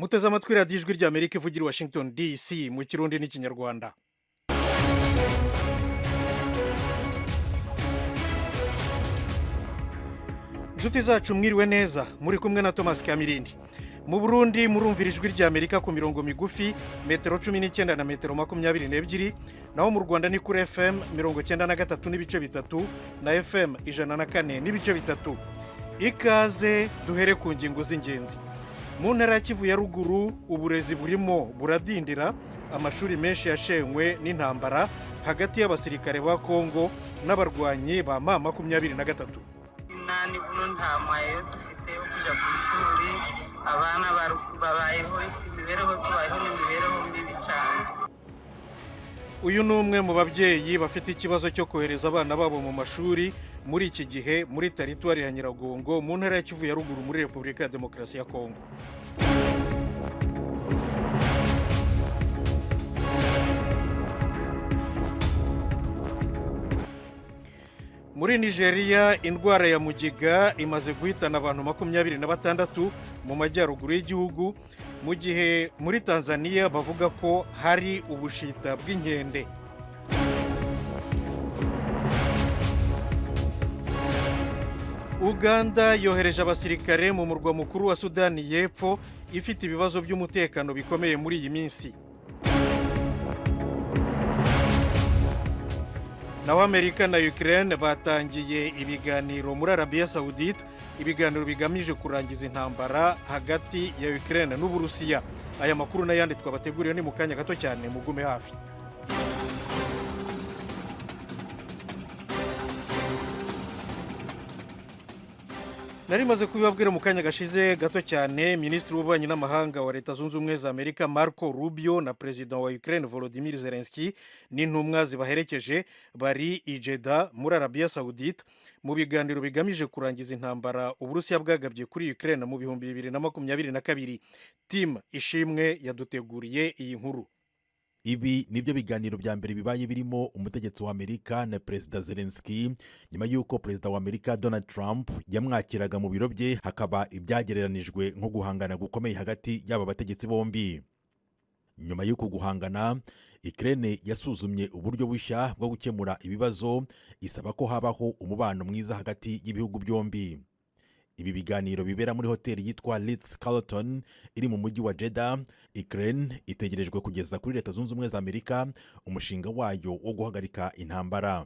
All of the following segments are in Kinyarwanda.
muteze amatwi radiyo ijwi ry'Amerika ivugira i Washington DC mu kirundi n'ikinyarwanda. Inshuti zacu mwiriwe neza, muri kumwe na Thomas Kamirindi. Mu Burundi murumvira ijwi ry'Amerika ku mirongo migufi metero 19 na metero 22, naho mu Rwanda ni kuri FM 93 n'ibice bitatu na FM 104 n'ibice bitatu. Ikaze duhere ku ngingo z'ingenzi. Mu ntara ya Kivu ya ruguru uburezi burimo buradindira, amashuri menshi yashenywe n'intambara hagati y'abasirikare ba Kongo n'abarwanyi ba M23. Nani buno nta mwayo dufite ukija ku ishuri, abana babayeho imibereho tubayeho n'imibereho mibi cyane. Uyu ni umwe mu babyeyi bafite ikibazo cyo kohereza abana babo mu mashuri muri iki gihe muri teritwari ya Nyiragongo mu ntara ya Kivu ya ruguru muri Repubulika ya Demokarasi ya Kongo. Muri Nigeria indwara ya mugiga imaze guhitana abantu 26 mu majyaruguru y'igihugu, mu gihe muri Tanzania bavuga ko hari ubushita bw'inkende. Uganda yohereje abasirikare mu murwa mukuru wa Sudani y'Epfo ifite ibibazo by'umutekano bikomeye muri iyi minsi. Naho Amerika na Ukraine batangiye ibiganiro muri Arabia Saudite, ibiganiro bigamije kurangiza intambara hagati ya Ukraine n'Uburusiya. Aya makuru n'ayandi twabateguriye ni mu kanya gato cyane, mugume hafi. Narimaze kubibabwira mu kanya gashize gato cyane, Minisitiri w'Ububanyi n'Amahanga wa Leta Zunze Ubumwe za Amerika Marco Rubio na Perezida wa Ukraine Volodymyr Zelensky n'intumwa zibaherekeje bari i Jeddah muri Arabia Saudite mu biganiro bigamije kurangiza intambara Uburusiya bwagabye kuri Ukraine mu 2022. Team Ishimwe yaduteguriye iyi nkuru. Ibi nibyo biganiro bya mbere bibaye birimo umutegetsi wa Amerika na Perezida Zelensky nyuma yuko Perezida wa Amerika Donald Trump yamwakiraga mu biro bye, hakaba ibyagereranijwe nko guhangana gukomeye hagati y'aba bategetsi bombi. Nyuma yuko guhangana, Ukraine yasuzumye uburyo bushya bwo gukemura ibibazo, isaba ko habaho umubano mwiza hagati y'ibihugu byombi. Ibi biganiro bibera muri hoteli yitwa Ritz-Carlton iri mu mujyi wa Jeddah. Ukraine itegerejwe kugeza kuri Leta Zunze Ubumwe za Amerika umushinga wayo wo guhagarika intambara.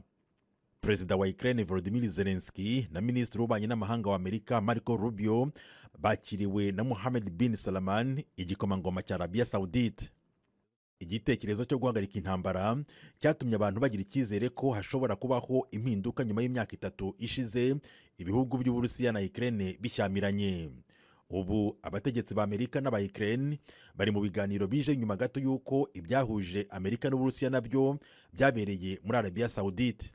Perezida wa Ukraine Volodymyr Zelensky na Minisitiri w'Ububanyi n'Amahanga wa Amerika Marco Rubio bakiriwe na Mohammed bin Salman, igikomangoma cya Arabia Saudite. Igitekerezo cyo guhagarika intambara cyatumye abantu bagira icyizere ko hashobora kubaho impinduka nyuma y'imyaka 3 ishize ibihugu by'Uburusiya na Ukraine bishyamiranye. Ubu abategetsi ba Amerika n'aba Ukraine bari mu biganiro bije nyuma gato yuko ibyahuje Amerika n'Uburusiya nabyo byabereye muri Arabia Saudite.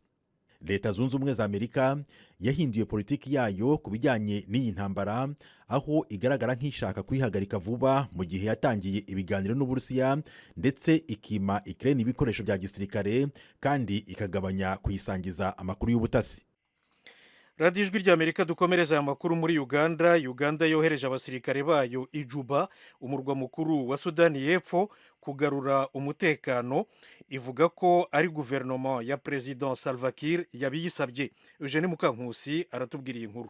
Leta Zunze Ubumwe za Amerika yahinduye politiki yayo ku bijyanye n'iyi ntambara, aho igaragara nk'ishaka kwihagarika vuba mu gihe yatangiye ibiganiro n'Uburusiya, ndetse ikima Ukraine ibikoresho bya gisirikare kandi ikagabanya kuyisangiza amakuru y'ubutasi. Radiyo ijwi ry'Amerika dukomereza aya makuru muri Uganda. Uganda yohereje abasirikare bayo i Juba, umurwa mukuru wa Sudani y'Epfo, kugarura umutekano. Ivuga ko ari guverinoma ya President Salva Kiir yabiyisabye. Eugene Mukankusi aratubwira iyi nkuru.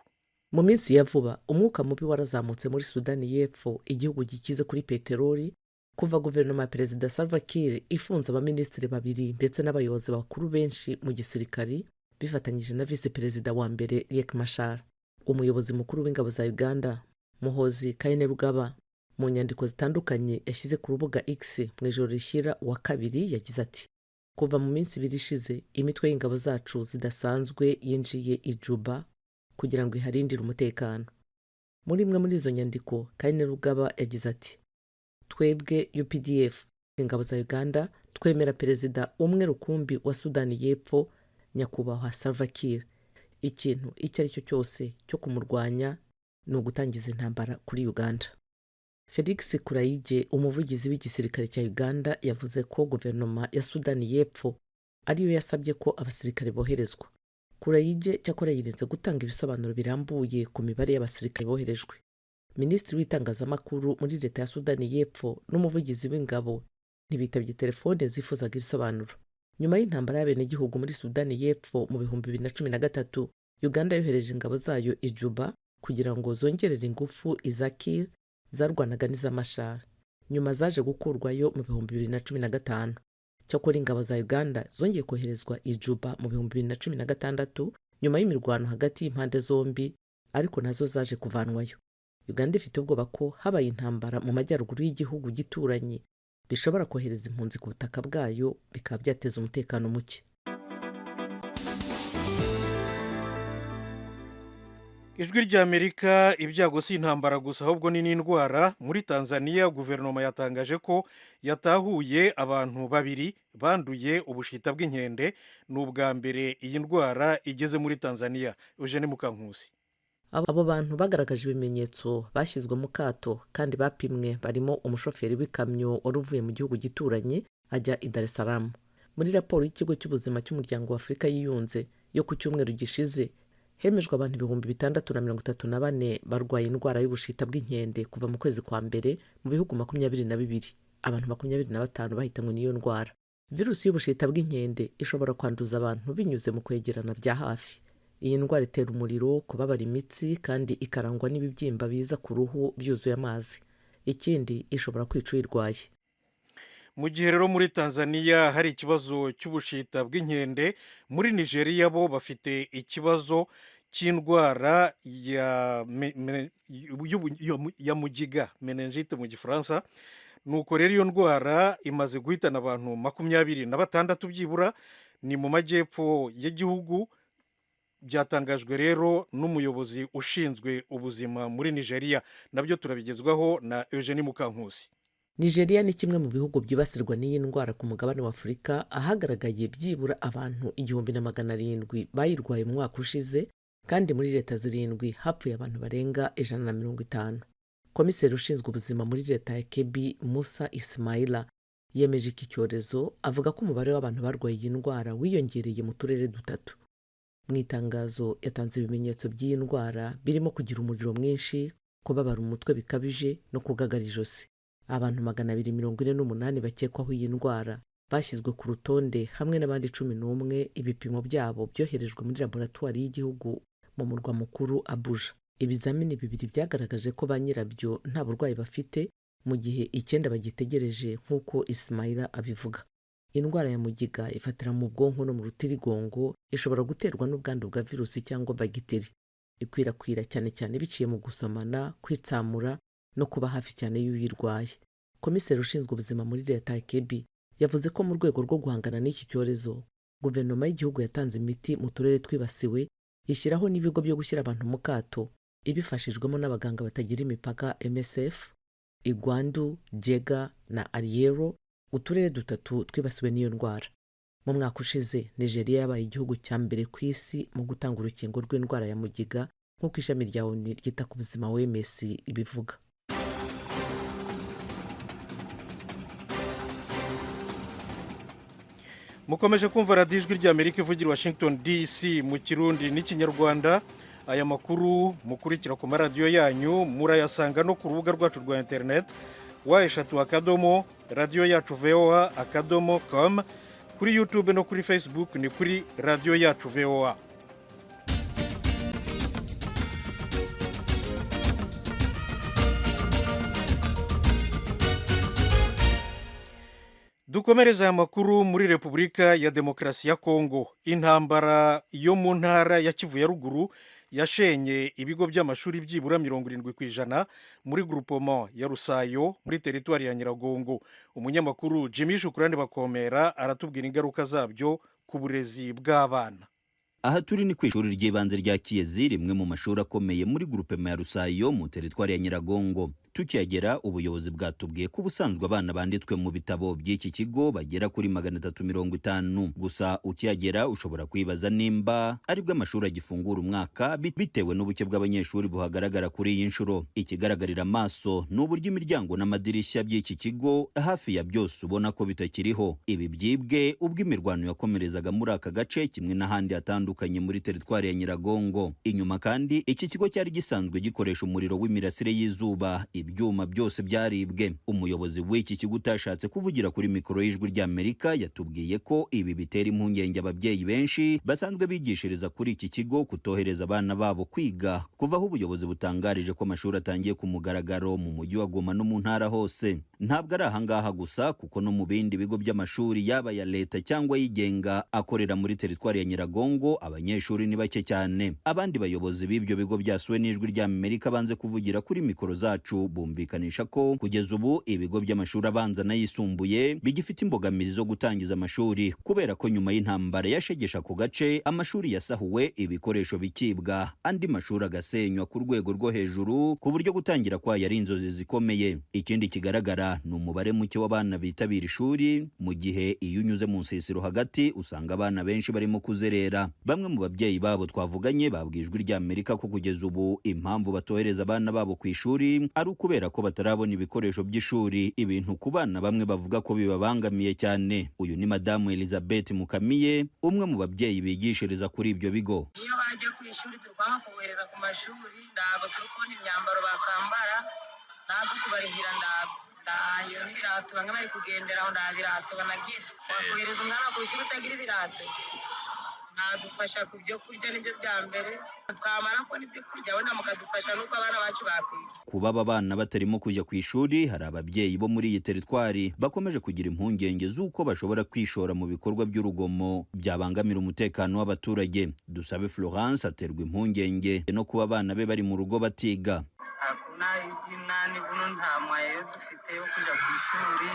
Mu minsi ya vuba umwuka mubi warazamutse muri Sudani y'Epfo, igihugu gikize kuri peteroli, kuva guverinoma ya Perezida Salva Kiir ifunze abaminisitiri 2 ndetse n'abayobozi bakuru benshi mu gisirikari bifatanyije na Vice Perezida wa mbere Riek Machar. Umuyobozi mukuru w'ingabo za Uganda Muhoozi Kainerugaba mu nyandiko zitandukanye yashyize ku rubuga X mu ijoro rishyira wa kabiri yagize ati: kuva mu minsi 2 ishize imitwe y'ingabo zacu zidasanzwe yinjiye i Juba kugira ngo iharindire umutekano. Muri imwe muri izo nyandiko Kainerugaba yagize ati: twebwe UPDF ingabo za Uganda twemera Perezida umwe rukumbi wa Sudani y'Epfo nyakubahwa Salva Kiir. Ikintu icyo ari cyo cyose cyo kumurwanya ni ugutangiza intambara kuri Uganda. Felix Kurayige, umuvugizi w'igisirikare cya Uganda, yavuze ko guverinoma ya Sudani y'Epfo ariyo yasabye ko abasirikare boherezwa. Kurayige cyakora yirinze gutanga ibisobanuro birambuye ku mibare y'abasirikare boherejwe. minisitiri w'itangazamakuru muri leta ya Sudani y'Epfo n'umuvugizi w'ingabo ntibitabye telefone zifuzaga ibisobanuro. Nyuma y'intambara y'abenegihugu muri Sudani y'Epfo mu 2013, Uganda yohereje ingabo zayo i Juba kugira ngo zongerere ingufu iza Kiir zarwanaga n'iza MASHYA. Nyuma zaje gukurwayo mu 2015. Cyakora ingabo za Uganda zongeye koherezwa i Juba mu 2016 nyuma y'imirwano hagati y'impande zombi, ariko nazo zaje kuvanwayo. Uganda ifite ubwoba ko habaye intambara mu majyaruguru y'igihugu gituranye bishobora kohereza impunzi ku butaka bwayo, bikaba byateza umutekano muke. Ijwi ry'Amerika, ibyago si intambara gusa ahubwo ni n'indwara. Muri Tanzania guverinoma yatangaje ko yatahuye abantu babiri banduye ubushita bw'inkende. Ni ubwa mbere iyi ndwara igeze muri Tanzania. Eugene Mukankusi. Abo bantu bagaragaje ibimenyetso bashyizwe mu kato kandi bapimwe, barimo umushoferi w'ikamyo wari uvuye mu gihugu gituranye ajya i Dar es Salaam. Muri raporo y'ikigo cy'ubuzima cy'umuryango wa Afurika yiyunze yo ku cyumweru gishize, hemejwe abantu 634 barwaye indwara y'ubushita bw'inkende kuva mu kwezi kwa mbere mu bihugu 22. Abantu 25 bahitanywe n'iyo ndwara. Virusi y'ubushita bw'inkende ishobora kwanduza abantu binyuze mu kwegerana bya hafi. Iyi ndwara itera umuriro, kubabara imitsi, kandi ikarangwa n'ibibyimba biza ku ruhu byuzuye amazi. Ikindi, ishobora kwica uyirwaye. Mu gihe rero muri Tanzania hari ikibazo cy'ubushita bw'inkende, muri Nigeria bo bafite ikibazo cy'indwara ya mugiga, meningite mu Gifaransa. Nuko rero iyo ndwara imaze guhitana abantu 26 byibura, ni mu majyepfo y'igihugu. Byatangajwe rero n'umuyobozi ushinzwe ubuzima muri Nigeria. Nabyo turabigezwaho na Eugene Mukankusi. Nigeria ni kimwe mu bihugu byibasirwa n'iyi ndwara ku mugabane wa Afurika, ahagaragaye byibura abantu 1700 bayirwaye mu mwaka ushize, kandi muri leta zirindwi hapfuye abantu barenga 150. Komiseri ushinzwe ubuzima muri leta ya Kebbi, Musa Ismaila, yemeje iki cyorezo, avuga ko umubare w'abantu barwaye iyi ndwara wiyongereye mu turere dutatu. Mu itangazo yatanze ibimenyetso by'iyi ndwara birimo kugira umuriro mwinshi, kubabara umutwe bikabije no kugagara ijosi. Abantu 248 bakekwaho iyi ndwara bashyizwe ku rutonde hamwe n'abandi 11. Ibipimo byabo byoherejwe muri laboratwari y'igihugu mu murwa mukuru Abuja. Ibizamini bibiri byagaragaje ko ba nyirabyo nta burwayi bafite, mu gihe 9 bagitegereje nk'uko Ismaila abivuga. Indwara ya mugiga ifatira mu bwonko no mu rutirigongo, ishobora guterwa n'ubwandu bwa virusi cyangwa bagiteri. Ikwirakwira cyane cyane biciye mu gusomana, kwitsamura no kuba hafi cyane y'uyirwaye. Komiseri ushinzwe ubuzima muri leta ya Kebbi yavuze ko mu rwego rwo guhangana n'iki cyorezo, guverinoma y'igihugu yatanze imiti mu turere twibasiwe, ishyiraho n'ibigo byo gushyira abantu mu kato, ibifashijwemo n'abaganga batagira imipaka MSF, Igwandu, Jega na Ariero, uturere dutatu twibasiwe n'iyo ndwara. Mu mwaka ushize, Nigeria yabaye igihugu cya mbere ku isi mu gutanga urukingo rw'indwara ya mugiga, nk'uko ishami rya ONU ryita ku buzima OMS ibivuga. Mukomeje kumva radiyo ijwi ry'Amerika ivugira Washington DC mu Kirundi n'Ikinyarwanda. Aya makuru mukurikira ku maradiyo yanyu murayasanga no ku rubuga rwacu rwa internet eshatu radio yacu voa.com, kuri YouTube no kuri Facebook ni kuri radio yacu voa. Dukomereza aya makuru muri Repubulika ya Demokarasi ya Kongo. Intambara yo mu ntara ya Kivu ya ruguru yashenye ibigo by'amashuri byibura 70% muri groupement ya Rusayo muri teritwari ya Nyiragongo. Umunyamakuru Jimmy Shukrani Bakomera aratubwira ingaruka zabyo ku burezi bw'abana. Aha turi ni kwishuri ry'ibanze rya Kiyezi, rimwe mu mashuri akomeye muri groupement ya Rusayo mu teritwari ya Nyiragongo. tukihagera ubuyobozi bwatubwiye ko ubusanzwe abana banditswe mu bitabo by'iki kigo bagera kuri 350 gusa ukihagera ushobora kwibaza nimba aribwo amashuri agifungura umwaka bitewe n'ubuke bw'abanyeshuri buhagaragara kuri iyi nshuro. Ikigaragarira amaso n'uburyo imiryango n'amadirishya by'iki kigo hafi ya byose ubona ko bitakiriho. Ibi byibwe ubwo imirwano yakomerezaga muri aka gace kimwe n'ahandi hatandukanye muri teritwari ya Nyiragongo. Inyuma kandi iki kigo cyari gisanzwe gikoresha umuriro w'imirasire y'izuba, ibyuma byose byaribwe. Umuyobozi w'iki kigo utashatse kuvugira kuri mikoro y'Ijwi ry'Amerika yatubwiye ko ibi bitera impungenge ababyeyi benshi basanzwe bigishiriza kuri iki kigo kutohereza abana babo kwiga kuva aho ubuyobozi butangarije ko amashuri atangiye ku mugaragaro mu mujyi wa Goma no mu ntara hose. Ntabwo ari ahangaha gusa kuko no mu bindi bigo by'amashuri yaba ya leta cyangwa yigenga akorera muri teritwari ya Nyiragongo abanyeshuri ni bake cyane. Abandi bayobozi b'ibyo bigo byasuwe n'Ijwi ry'Amerika banze kuvugira kuri mikoro zacu bumvikanisha ko kugeza ubu ibigo by'amashuri abanza n'ayisumbuye bigifite imbogamizi zo gutangiza amashuri kubera ko nyuma y'intambara yashegesha ku gace amashuri yasahuwe, ibikoresho bikibwa, andi mashuri agasenywa ku rwego rwo hejuru ku buryo gutangira kwayo ari inzozi zikomeye. Ikindi kigaragara ni umubare muke w'abana bitabira ishuri, mu gihe iyo unyuze mu nsisiro hagati usanga abana benshi barimo kuzerera. Bamwe mu babyeyi babo twavuganye babwiye Ijwi ry'Amerika ko kugeza ubu impamvu batohereza abana babo ku ishuri ari ukubera ko batarabona ibikoresho by'ishuri, ibintu ku bana bamwe bavuga ko bibabangamiye cyane. Uyu ni Madamu Elizabeth Mukamiye, umwe mu babyeyi bigishiriza kuri ibyo bigo. Iyo bajya ku ishuri turwanga kubohereza ku mashuri, ntabwo turi kubona imyambaro bakambara, ntabwo kubarihira ndayo n'ibirato bamwe bari kugenderaho nta birato banagira. Wakohereza umwana ku ishuri utagira ibirato nadufasha ku byo kurya nibyo bya mbere, twamara kubona ibyo kurya wenda mukadufasha nuko abana bacu bakwiga. Kuba aba bana batarimo kujya ku ishuri, hari ababyeyi bo muri iyi teritwari bakomeje kugira impungenge z'uko bashobora kwishora mu bikorwa by'urugomo byabangamira umutekano w'abaturage. Dusabe Florence aterwa impungenge no kuba abana be bari mu rugo batiga. Hakuna inani buno nta mwayo dufite yo kuja ku ishuri,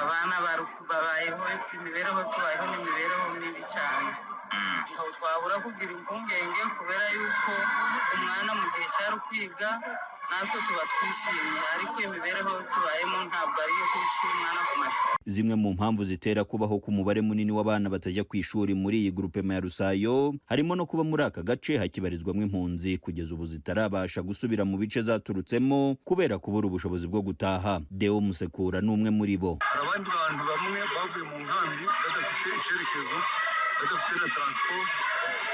abana babayeho imibereho tubayeho n'imibereho mibi cyane. Aho twabura kugira impungenge kubera yuko umwana mu gihe cyari kwiga natwe tuba twishimye, ariko imibereho tubayemo ntabwo ari iyo kwishira umwana ku mashuri. Zimwe mu mpamvu zitera kubaho ku mubare munini w'abana batajya ku ishuri muri iyi groupement ya Rusayo harimo no kuba muri aka gace hakibarizwamo impunzi kugeza ubu zitarabasha gusubira mu bice zaturutsemo kubera kubura ubushobozi bwo gutaha. Deo Musekura ni umwe muri bo. Abandi bantu bamwe bavuye mu nkambi badafite icyerekezo, badafite na transport,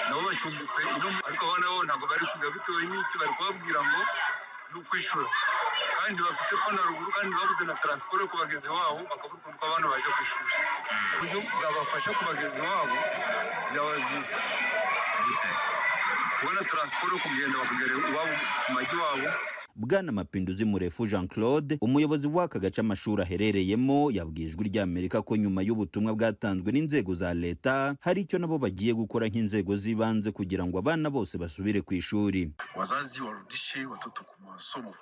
nabo bacumbitse ino, ariko abana bo ntabwo bari kujya bitewe n'iki, bari kubabwira ngo ni ukwishura kandi bafite ko na ruguru kandi babuze na transport yo kubageza iwabo, bakabura ukuntu abana baje ku ishuri. Uburyo bwabafasha kubageza iwabo byaba byiza, kubona transport yo kugenda bakagera iwabo ku majyi wabo. Bwana Mapinduzi Murefu Jean Claude, umuyobozi w'aka gace amashuri aherereyemo, yabwiye Ijwi ry'Amerika ko nyuma y'ubutumwa bwatanzwe n'inzego za leta hari icyo nabo bagiye gukora nk'inzego z'ibanze kugira ngo abana bose basubire ku ishuri. Wazazi warudishe watoto ku masomo.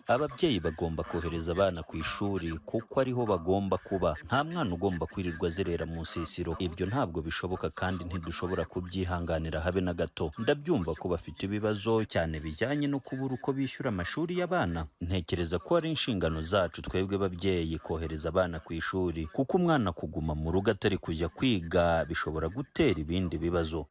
Ababyeyi bagomba kohereza abana ku ishuri kuko ariho bagomba kuba. Nta mwana ugomba kwirirwa azerera mu nsisiro. Ibyo ntabwo bishoboka kandi ntidushobora kubyihanganira habe na gato. Ndabyumva ko bafite ibibazo cyane bijyanye no kubura uko bishyura amashuri y'abana. Ntekereza ko ari inshingano zacu twebwe babyeyi kohereza abana ku ishuri kuko umwana kuguma mu rugo atari kujya kwiga bishobora gutera ibindi bibazo.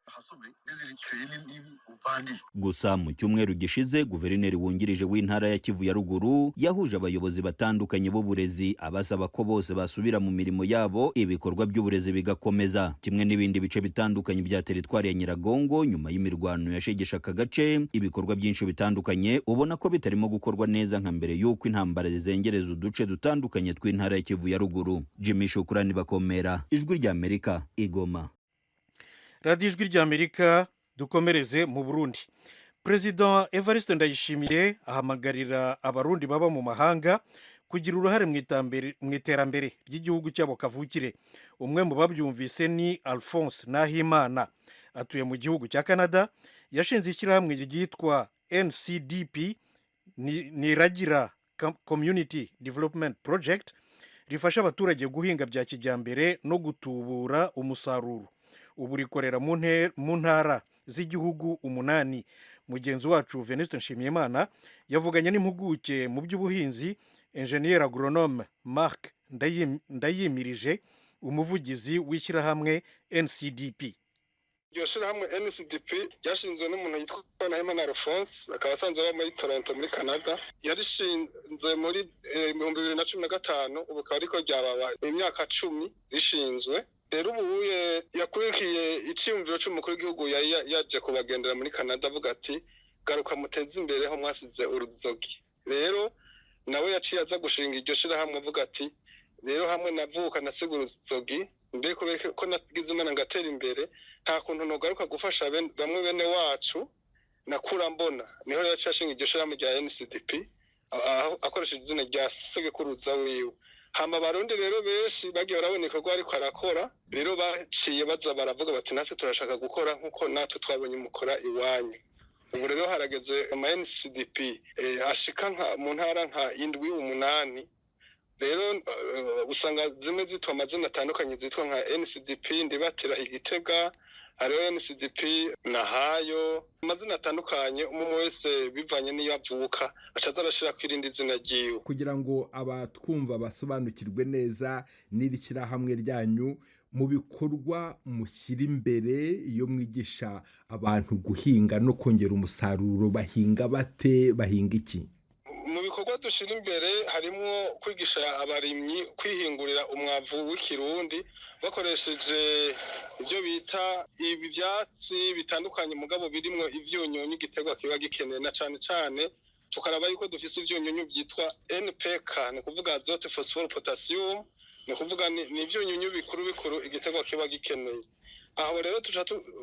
Gusa mu cyumweru gishize guverineri wungirije w'intara ya Kivu ya ruguru yahuje abayobozi batandukanye b'uburezi abasaba ko bose basubira mu mirimo yabo, ibikorwa by'uburezi bigakomeza kimwe n'ibindi bice bitandukanye bya teritwari ya Nyiragongo. Nyuma y'imirwano yashegesha aka gace, ibikorwa byinshi bitandukanye ubona ko bitarimo gukorwa neza nka mbere y'uko intambara zizengereza uduce dutandukanye tw'intara ya Kivu ya ruguru. Jimmy Shukrani Bakomera, Ijwi ry'Amerika, Igoma. Radio Ijwi ry'Amerika. Dukomereze mu Burundi. President Evariste Ndayishimiye ahamagarira abarundi baba mu mahanga kugira uruhare mu iterambere ry'igihugu cyabo kavukire. Umwe mu babyumvise ni Alphonse Nahimana, atuye mu gihugu cya Canada. Yashinze ishyirahamwe ryitwa NCDP, Niragira Community Development Project, rifasha abaturage guhinga bya kijyambere no gutubura umusaruro. Ubu rikorera mu ntara z'igihugu 8 mugenzi wacu Venuste Nshimiyimana yavuganye n'impuguke mu by'ubuhinzi enjeniyeri agronome Marc Ndayimirije umuvugizi w'ishyirahamwe NCDP. iryo shyirahamwe NCDP ryashinzwe n'umuntu yitwa Nahimana Alphonse akaba asanzwe aba muri Toronto muri Canada. Yarishinze muri 2015 ubu akaba ariko ryababa imyaka 10 rishinzwe. Rero ubu yakurikiye icyumviro cy'umukuru w'igihugu yaje kubagendera muri Canada avuga ati garuka muteze imbere ho mwasize uruzogi. Rero nawe yaciye aza gushinga iryo shyirahamwe avuga ati rero hamwe navuka nasiga uruzogi mbe ko nagize imana ngatera imbere nta kuntu nogaruka gufasha bamwe bene wacu nakura mbona. Niho yaciye ashinga iryo shyirahamwe rya NCDP akoresheje izina rya segekuruza wiwe. Hama barundi rero benshi bagiye baraboneka ko ariko arakora, rero baciye baza baravuga bati natwe turashaka gukora nkuko natwe twabonye mukora iwanyu. Ubu rero harageze ama NCDP ashika mu ntara nka 7-8. Rero usanga zimwe zitwa amazina atandukanye zitwa nka NCDP Ndibatira Igitega, hariho NCDP Nahayo, amazina atandukanye umwe wese bivanye n'iyo avuka acaza arashira kwirindi zina ryiwe. Kugira ngo abatwumva basobanukirwe neza n'irikira hamwe ryanyu mu bikorwa mushyira imbere iyo mwigisha abantu guhinga no kongera umusaruro, bahinga bate, bahinga iki? Mu bikorwa dushira imbere harimo kwigisha abarimyi kwihingurira umwavu w'ikirundi bakoresheje ibyo bita ibyatsi bitandukanye mugabo birimo ivyunyunyu igiterwa kiba gikeneye, na cane cane tukaraba yuko dufise ivyunyunyu byitwa NPK, ni kuvuga azote phosphore potassium, ni kuvuga ni ivyunyunyu bikuru igiterwa kiba gikeneye. Aho rero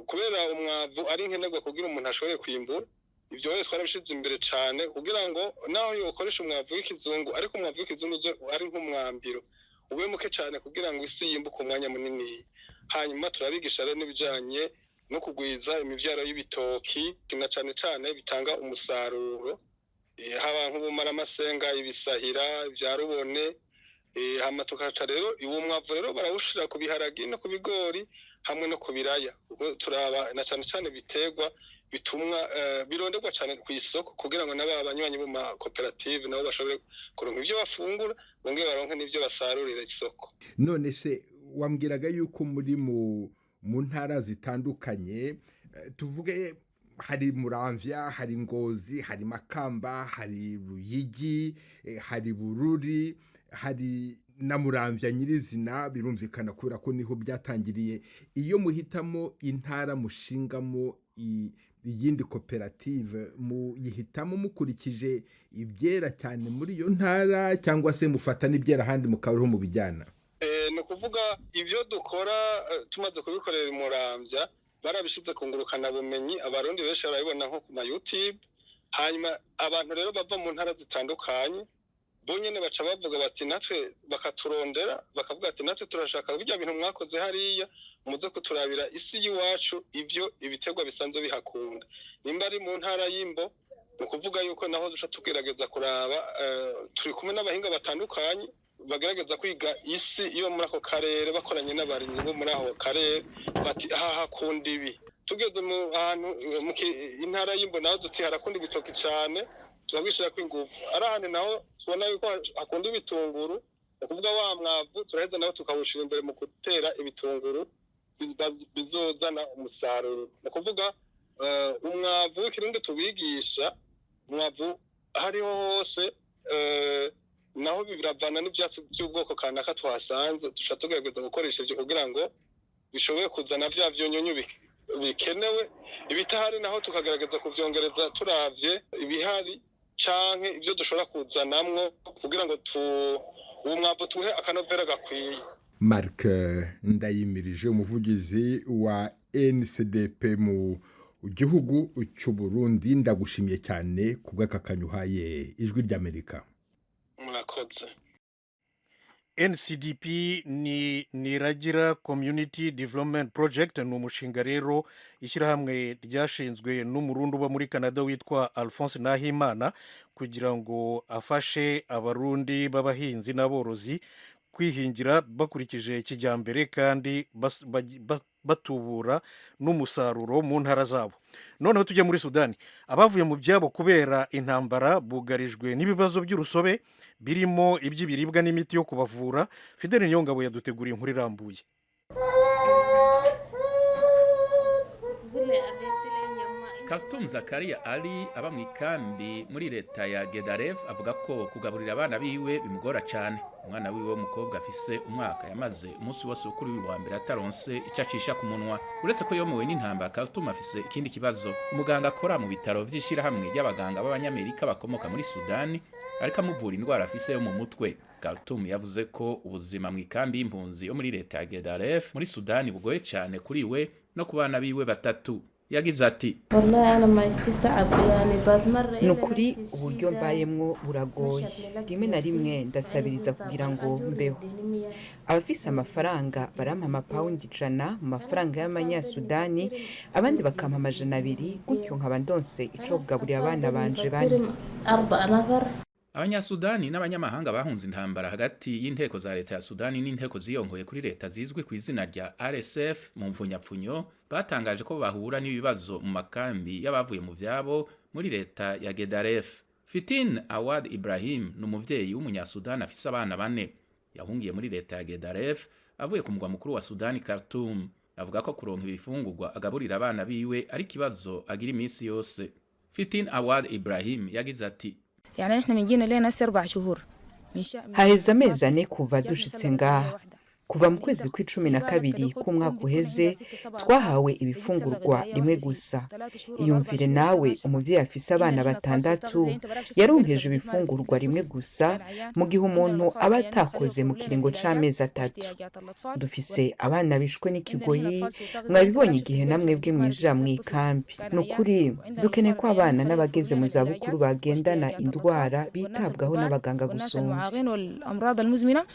kubera umwavu ari nkenerwa kugira umuntu ashobore kwimbura, ivyo wese twarabishize imbere cyane kugira ngo naho yokoresha umwavu w'ikizungu ariko umwavu w'ikizungu ari nk'umwambiro ube muke cyane kugira ngo isi yimbuke umwanya munini. Hanyuma turabigisha rero n'ibijanye no kugwiza imivyaro y'ibitoki na cane cane bitanga umusaruro, haba nk'ubumara amasenga, ibisahira, ivyarubone. Hama tukaca rero uwo mwavu rero barawushira ku biharagi no ku bigori hamwe no ku biraya. Turaba na cane cane biterwa bitumwa bironderwa cyane ku isoko kugira ngo n'abanywanyi bo ma cooperative nabo bashobore kuronka ivyo bafungura bonge baronke n'ivyo basarurira isoko. None se wambwiraga yuko muri mu ntara zitandukanye, tuvuge hari Muramvya, hari Ngozi, hari Makamba, hari Ruyigi, hari Bururi, hari na Muramvya nyirizina, birumvikana kubera ko niho byatangiriye. Iyo muhitamo intara mushingamo iyindi koperative muyihitamo mukurikije ibyera cyane muri iyo ntara cyangwa se mufata n'ibyera ahandi mukabaho mu bijyana? Ni kuvuga ibyo dukora tumaze kubikorera Muramvya barabishize kungurukana bumenyi, abarundi benshi barabibona nko ku ma YouTube. Hanyuma abantu rero bava mu ntara zitandukanye bonyene baca bavuga bati natwe bakaturondera bakavuga ati natwe turashaka bijya bintu mwakoze hariya muze kuturabira isi y'iwacu ivyo ibiterwa bisanzwe bihakunda. Nimba ari mu ntara y'Imbo ni kuvuga yuko naho duca tugerageza kuraba turi kumwe n'abahinga batandukanye bagerageza kwiga isi iyo muri ako karere bakoranye n'abarimyi bo muri aho karere bati aha hakunda ibi. Tugeze mu ahantu mu intara y'Imbo naho duti harakunda ibitoki cyane turabishira kw'ingufu. Ari ahantu naho tubona yuko hakunda ibitunguru, ukuvuga wa mwavu turaheza naho tukawushira imbere mu gutera ibitunguru bizozana umusaruro. Ni kuvuga umwavu w'ikirundi tubigisha umwavu hariho hose, naho biravana n'ivyatsi by'ubwoko kanaka twasanze duca tugerageza gukoresha ivyo kugira ngo bishobore kuzana vya vyunyunyu bikenewe. Ibitahari naho tukagerageza kuvyongereza turavye ibihari canke ivyo dushobora kuzanamwo kugira ngo uwo mwavu tuhe akanovera gakwiye. Marc Ndayimirije umuvugizi wa NCDP mu gihugu cy'u Burundi, ndagushimiye cyane kubw'akakanyuhaye ijwi ry'Amerika. Murakoze. NCDP ni Ragira Community Development Project, ni umushinga rero ishyirahamwe ryashinzwe n'umurundi uba muri Canada witwa Alphonse Nahimana kugira ngo afashe abarundi b'abahinzi n'aborozi kwihingira bakurikije kijyambere kandi batubura n'umusaruro mu ntara zabo. Noneho tujya muri Sudani. Abavuye mu byabo kubera intambara bugarijwe n'ibibazo by'urusobe birimo iby'ibiribwa n'imiti yo kubavura. Fidele Nyongabo yaduteguriye inkuru irambuye. Kaltum Zakaria Ali aba mu ikambi muri leta ya Gedaref avuga ko kugaburira abana biwe bimugora cyane. Umwana wiwe w'umukobwa afise umwaka yamaze umunsi wose kuri uyu wa mbere ataronse icyo acisha ku munwa. Uretse ko yomowe n'intambara, Kaltum afise ikindi kibazo. Umuganga akora mu bitaro vy'ishirahamwe ry'abaganga b'Abanyamerika bakomoka muri Sudani ariko amuvura indwara afise yo mu mutwe. Kaltum yavuze ko ubuzima mu ikambi y'impunzi yo muri leta ya Gedaref muri Sudani bugoye cyane kuri we no ku bana biwe batatu. Yagize ati nukuri uburyo mbayemwo buragoye, rimwe na rimwe ndasabiriza kugira ngo mbeho. Abafise amafaranga barampa amapawundi 100 mu mafaranga y'amanyasudani, abandi bakampa amajana 2, gutyo nkaba ndonse ico kugaburira abana banje bane. Abanyasudani n'abanyamahanga bahunze intambara hagati y'inteko za leta ya Sudani n'inteko ziyongoye kuri leta zizwi ku izina rya RSF mu mvunyapfunyo batangaje ko bahura n'ibibazo mu makambi y'abavuye mu vyabo muri leta ya Gedaref. Fitin Awad Ibrahim n'umuvyeyi w'umunyasudani afise abana 4 yahungiye muri leta ya Gedaref avuye ku mugwa mukuru wa Sudani Khartoum. Avuga ko kuronka ibifungurwa agaburira abana biwe ari kibazo agira iminsi yose. Fitin Awad Ibrahim yagize ati haheze amezi 4 kuva dushitse ngaha. Kuva mu kwezi kwa12 k'umwaka uheze twahawe ibifungurwa rimwe gusa. Iyumvire nawe umuvyeyi afise abana 6 yaronkeje ibifungurwa rimwe gusa mu gihe umuntu aba atakoze mu kiringo c'amezi 3. Dufise abana bishwe n'ikigoyi, mwabibonye igihe namwe bwe mwinjira mu ikambi. Nukuri dukeneye ko abana n'abageze mu zabukuru bagendana indwara bitabwaho n'abaganga gusumvya.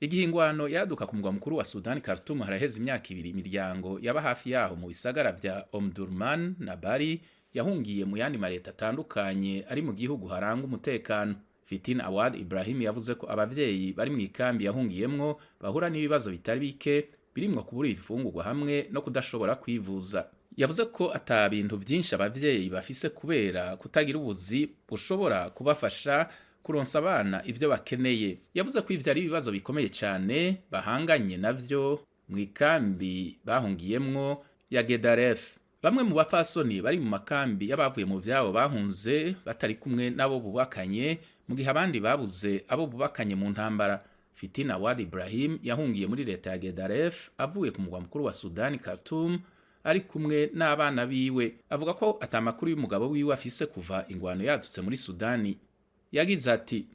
Igihingwano yaduka ku mugwa mukuru wa Sudani Khartoum haraheze imyaka 2 imiryango yaba hafi yaho mu bisagara vya Omdurman na Bari yahungiye mu yandi mareta atandukanye ari mu gihugu haranga umutekano. Fitin Awad Ibrahim yavuze ko abavyeyi bari mu ikambi yahungiyemwo bahura n'ibibazo bitari bike birimwo kubura ibifungurwa hamwe no kudashobora kwivuza. Yavuze ko ata bintu byinshi abavyeyi bafise kubera kutagira ubuzi bushobora kubafasha kuronsa abana ivyo bakeneye. Yavuze ko ivyo ari ibibazo bikomeye cyane bahanganye navyo mu ikambi bahungiyemwo ya Gedaref. Bamwe mu bapfasoni bari mu makambi y'abavuye mu vyabo bahunze batari kumwe nabo bubakanye mu gihe abandi babuze abo bubakanye mu ntambara. Fitin Awad Ibrahim yahungiye muri leta ya Gedaref avuye ku mugwa mukuru wa Sudani Khartoum ari kumwe n'abana biwe. Avuga ko atamakuru y'umugabo wiwe afise kuva ingwano yadutse muri Sudani. Yagize ati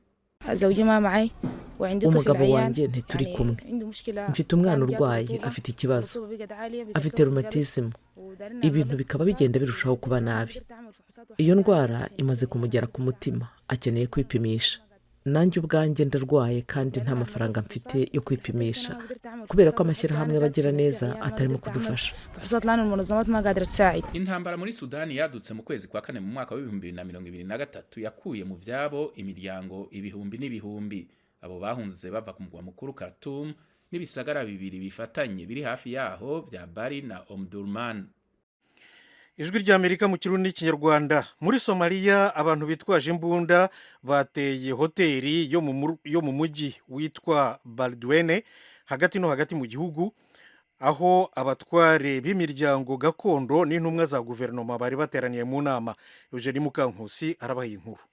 umugabo wanjye ntituri kumwe, mfite umwana urwaye afite ikibazo, afite rheumatism, ibintu bikaba bigenda birushaho kuba nabi. Iyo ndwara imaze kumugera ku mutima, akeneye kwipimisha. Nanjye ubwanjye ndarwaye kandi nta mafaranga mfite yo kwipimisha kubera ko amashyirahamwe bagira neza atarimo kudufasha. Intambara muri Sudani yadutse mu kwezi kwa 4 mu mwaka wa 2023 yakuye mu vyabo imiryango ibihumbi n'ibihumbi. Abo bahunze bava ku mugwa mukuru Khartoum n'ibisagara bibiri bifatanye biri hafi yaho vya Bari na Omdurman. Ijwi ry'Amerika mu Kirundi n'Ikinyarwanda. Muri Somalia abantu bitwaje imbunda bateye hoteli yo mu mujyi witwa Baldwene hagati mu gihugu, aho abatware b'imiryango gakondo n'intumwa za guverinoma bari bateraniye mu nama. Eugenie Mukankusi arabaha inkuru.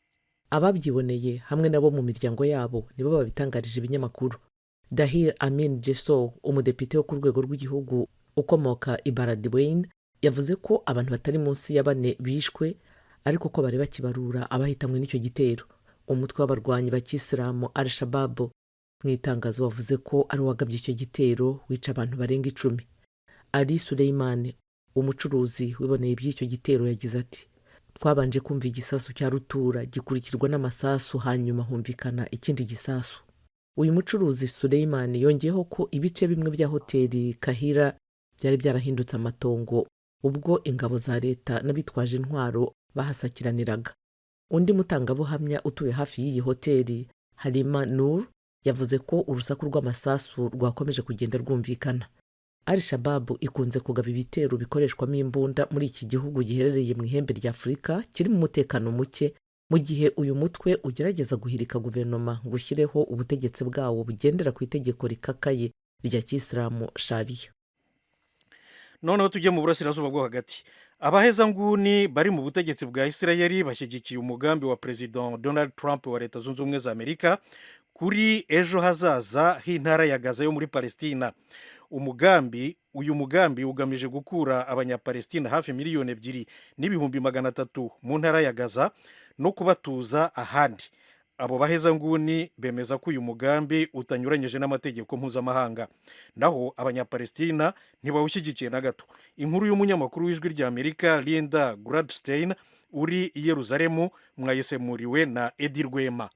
Ababyiboneye hamwe nabo mu miryango yabo nibo babitangarije ibinyamakuru. Dahir Amin Jesso, umudepite wo ku rwego rw'igihugu ukomoka i Baldwene, yavuze ko abantu batari munsi ya 4 bishwe ariko ko bari bakibarura abahitamwe n'icyo gitero. Umutwe w'abarwanyi b'Ikisilamu Al-Shabaab mu itangazo wavuze ko ari wagabye icyo gitero wica abantu barenga 10. Ali Suleiman, umucuruzi wiboneye iby'icyo gitero, yagize ati twabanje kumva igisasu cya rutura gikurikirwa n'amasasu hanyuma humvikana ikindi gisasu. Uyu mucuruzi Suleiman yongeyeho ko ibice bimwe bya hoteli Kahira byari byarahindutse amatongo ubwo ingabo za leta n'abitwaje intwaro bahasakiraniraga. Undi mutangabuhamya utuye hafi y'iyi hoteli, Halima Nur, yavuze ko urusaku rw'amasasu rwakomeje kugenda rwumvikana. Al-Shabaab ikunze kugaba ibitero bikoreshwamo imbunda muri iki gihugu giherereye mu ihembe rya Afurika kiri mu mutekano muke, mu gihe uyu mutwe ugerageza guhirika guverinoma ngo ushyireho ubutegetsi bwawo bugendera ku itegeko rikakaye rya Kisilamu Sharia. Noneho tujye mu burasirazuba bwo hagati. Abahezanguni bari mu butegetsi bwa Isirayeli bashyigikiye umugambi wa President Donald Trump wa Leta Zunze Ubumwe za Amerika kuri ejo hazaza h'intara ya Gaza yo muri Palestina. Uyu mugambi ugamije gukura abanyapalestina hafi 2,200,000 mu ntara ya Gaza no kubatuza ahandi. Abo bahezanguni bemeza ko uyu mugambi utanyuranyije n'amategeko mpuzamahanga, naho abanyapalestina ntibawushyigikiye na gato. Inkuru y'umunyamakuru w'ijwi rya Amerika Linda Gradstein uri i Yerusalemu mwayisemuriwe na Edi Rwema.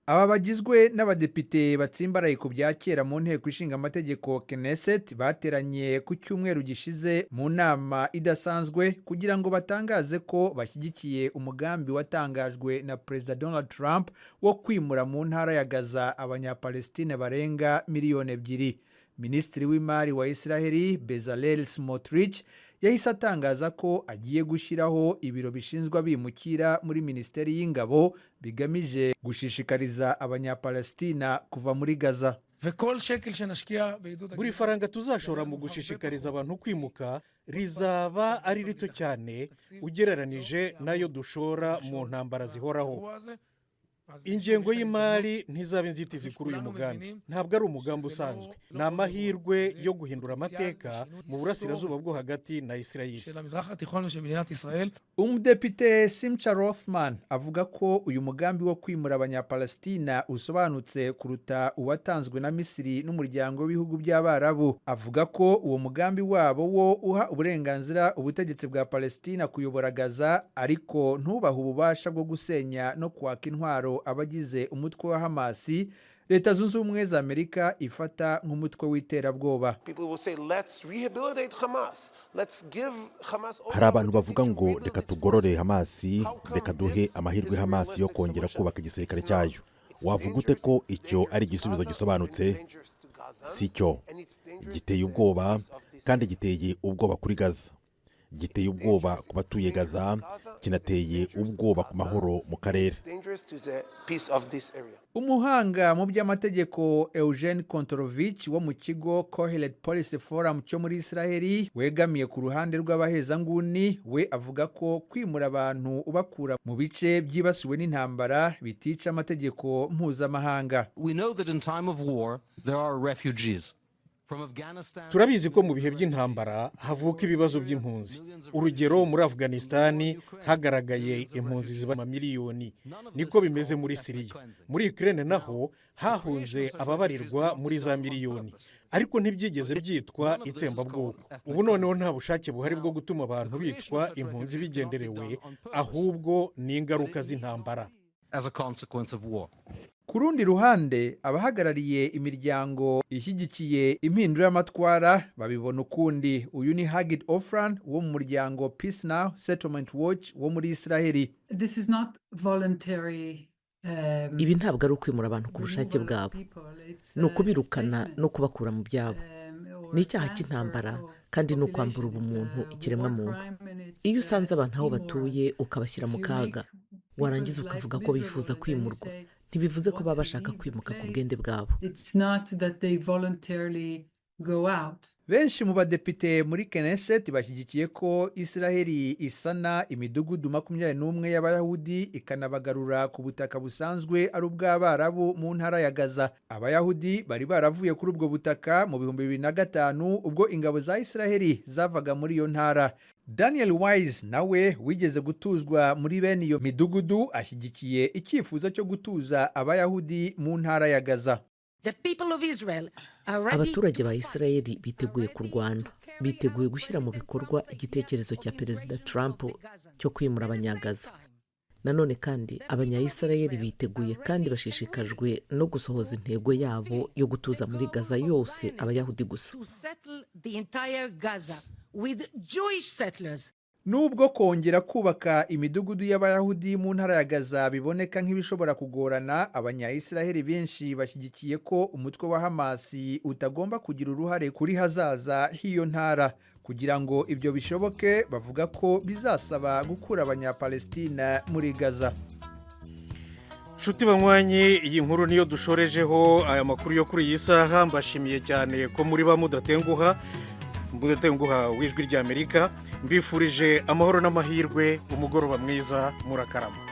Aba bagizwe n'abadepite batsimbaraye ku bya kera mu nteko ishinga amategeko Knesset bateranye ku cyumweru gishize mu nama idasanzwe kugira ngo batangaze ko bashyigikiye umugambi watangajwe na Perezida Donald Trump wo kwimura mu ntara ya Gaza abanyapalestina barenga 2,000,000. Minisitiri w'imari wa Israeli Bezalel Smotrich yahise atangaza ko agiye gushyiraho ibiro bishinzwe abimukira muri Minisiteri y'Ingabo bigamije gushishikariza abanyapalestina kuva muri Gaza. Buri faranga tuzashora mu gushishikariza abantu kwimuka rizaba ari rito cyane ugereranije nayo dushora mu ntambara zihoraho. Ingengo y'imari ntizaba inzitizi kuri uyu mugambi. Ntabwo ari umugambi usanzwe, ni amahirwe yo guhindura amateka mu burasirazuba bwo hagati na Isirayeli. Umudepite Simcha Rothman avuga ko uyu mugambi wo kwimura abanyapalestina usobanutse kuruta uwatanzwe na Misiri n'umuryango w'ibihugu by'Abarabu. Avuga ko uwo mugambi wabo wo uha uburenganzira ubutegetsi bwa Palestina kuyobora Gaza, ariko ntubaha ububasha bwo gusenya no kwaka intwaro abagize umutwe wa Hamasi Leta Zunze Ubumwe za Amerika ifata nk'umutwe w'iterabwoba. Hari abantu bavuga ngo reka tugorore Hamasi, reka duhe amahirwe Hamasi yo kongera kubaka igisirikare cyayo. Wavuga ute ko icyo ari igisubizo gisobanutse? Si cyo. Giteye ubwoba, kandi giteye ubwoba kuri Gaza. Giteye ubwoba ku batuye Gaza, kinateye ubwoba ku mahoro mu karere. Umuhanga mu by'amategeko Eugene Kontorovich wo mu kigo Kohelet Policy Forum cyo muri Israeli wegamiye ku ruhande rw'abahezanguni, we avuga ko kwimura abantu ubakura mu bice byibasiwe n'intambara bitica amategeko mpuzamahanga. Turabizi ko mu bihe by'intambara havuka ibibazo by'impunzi. Urugero, muri Afghanistan hagaragaye impunzi ziba miliyoni. Niko bimeze muri Syria. Muri Ukraine naho hahunze ababarirwa muri za miliyoni. Ariko ntibyigeze byitwa itsembabwoko. Ubu noneho nta bushake buhari bwo gutuma abantu bitwa impunzi bigenderewe, ahubwo ni ingaruka z'intambara. Ku rundi ruhande, abahagarariye imiryango ishyigikiye impinduramatwara babibona ukundi. Uyu ni Hagit Ofran wo mu muryango Peace Now Settlement Watch wo muri Israeli. Ibi ntabwo ari ukwimura abantu ku bushake bwabo, ni ukubirukana no kubakura mu byabo. Ni icyaha cy'intambara kandi ni ukwambura ubumuntu ikiremwamuntu. Iyo usanze abantu aho batuye ukabashyira mu kaga, warangiza ukavuga ko bifuza kwimurwa, ntibivuze ko baba bashaka kwimuka ku bwende bwabo. Benshi mu badepite muri Knesset bashyigikiye ko Israeli isana imidugudu 21 y'Abayahudi ikanabagarura ku butaka busanzwe ari ubw'Abarabu mu ntara ya Gaza. Abayahudi bari baravuye kuri ubwo butaka mu 2005 ubwo ingabo za Israeli zavaga muri iyo ntara. Daniel Wise nawe wigeze gutuzwa muri bene iyo midugudu ashyigikiye icyifuzo cyo gutuza Abayahudi mu ntara ya Gaza. Abaturage ba Israeli biteguye kurwana, biteguye gushyira mu bikorwa igitekerezo cya Perezida Trump cyo kwimura abanyagaza. Nanone kandi abanya-Israeli biteguye kandi bashishikajwe no gusohoza intego yabo yo gutuza muri Gaza yose Abayahudi gusa. nubwo kongera kubaka imidugudu y'abayahudi mu ntara ya Gaza biboneka nk'ibishobora kugorana, abanyayisiraheli benshi bashyigikiye ko umutwe wa Hamasi utagomba kugira uruhare kuri hazaza h'iyo ntara. Kugira ngo ibyo bishoboke, bavuga ko bizasaba gukura abanyapalestina muri Gaza. Nshuti banywanyi, iyi nkuru niyo dushorejeho aya makuru yo kuri iyi saha. Mbashimiye cyane ko muri ba mudatenguha w'ijwi ry'Amerika. Mbifurije amahoro n'amahirwe, umugoroba mwiza, murakarama.